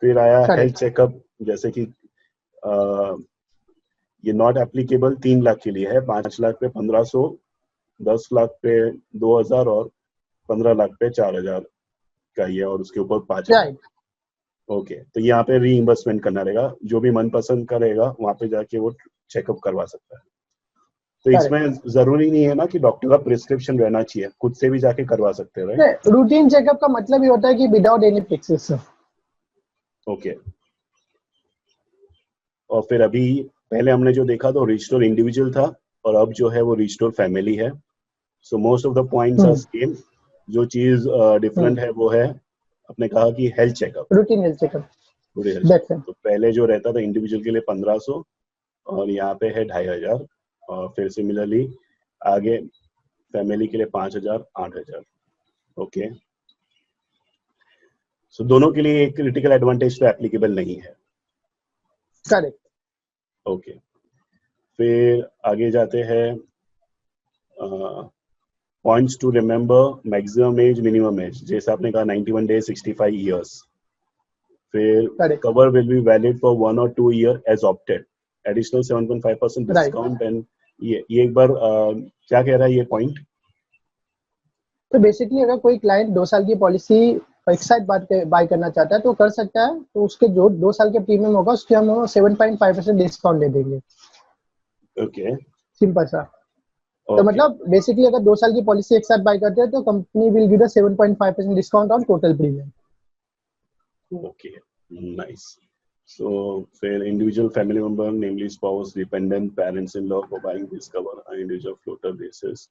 फिर आया health correct. Checkup, जैसे कि ये नॉट एप्लीकेबल 3 लाख के लिए है, 5 लाख पे 1500, 10 लाख पे 2000 और 15 लाख पे 4000 का ही है, और उसके ऊपर 5000। राइट। ओके, तो यहाँ पे रीइंबर्समेंट करना रहेगा, जो भी मनपसंद का रहेगा वहाँ पे जाके वो चेकअप करवा सकता है। तो करेक्ट। इसमें जरूरी नहीं है ना कि डॉक्टर का प्रिस्क्रिप्शन रहना चाहिए, खुद से भी जाके करवा सकते हैं, राइट? रूटीन चेकअप का मतलब ये होता है कि विदाउट एनी प्रिस्क्रिप्शन। ओके, और फिर अभी पहले हमने जो देखा तो रिस्टोर इंडिविजुअल था, और अब जो है वो रिस्टोर फैमिली है। So most of the points are same. जो चीज डिफरेंट है वो है, आपने कहा कि health checkup, routine health checkup. पूरे हेल्थ दैट्स चेकअप। तो पहले जो रहता था इंडिविजुअल के लिए 1500, और यहाँ पे है 2500, और फिर सिमिलरली आगे फैमिली के लिए 5000, 8000। ओके, सो दोनों के लिए एक क्रिटिकल एडवांटेज तो एप्लीकेबल नहीं है। करेक्ट। ओके, फिर आगे जाते हैं, points to remember, maximum age, minimum age, जैसे आपने कहा 91 डेज, 65 ईयर्स। फिर correct. Cover will be valid for 1 or 2 year as opted, additional 7.5% right. Discount. And ये एक बार क्या कह रहा है ये पॉइंट? तो बेसिकली अगर कोई क्लाइंट 2 साल की पॉलिसी एक साथ बाय करना चाहता है तो कर सकता है, तो उसके जो 2 साल के प्रीमियम होगा उसके हम 7.5% डिस्काउंट दे देंगे। ओके सिंपल सा। तो ओके मतलब बेसिकली अगर 2 साल की पॉलिसी एक साथ बाय करते हैं तो company will give 7.5% discount on total premium. Okay, nice. So फिर individual family member, namely spouse, dependent, parents in law, for buying this cover on individual floater basis.